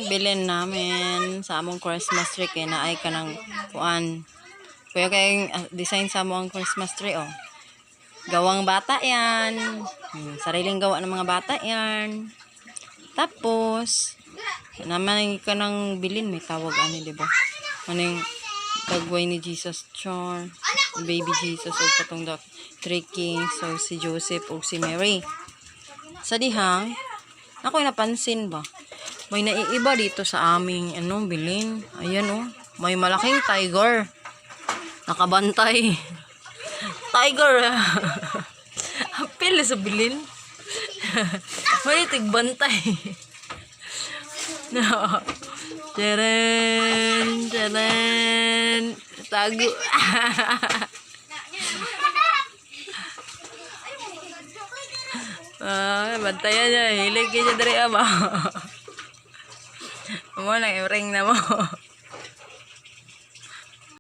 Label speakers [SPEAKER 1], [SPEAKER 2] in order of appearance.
[SPEAKER 1] Bilin namin sa among Christmas tree kay naay ka ng kuan. Kuya kay design sa among Christmas tree oh. Gawang bata yan. Sariling gawa ng mga bata yan. Tapos naman ka ng bilin may tawag ani di ba? Maning tagway ni Jesus char, baby Jesus o katong the three kings so si Joseph o si Mary. Sa dihang ako napansin ba? May naiiba dito sa aming bilin. Ayan oh, may malaking tiger. Nakabantay. Tiger. Apil sa bilin. May tigbantay. No. Teren, teren. Tago. Bantayan niya. Hilig kayo dari ama. Mo nang ring na mo.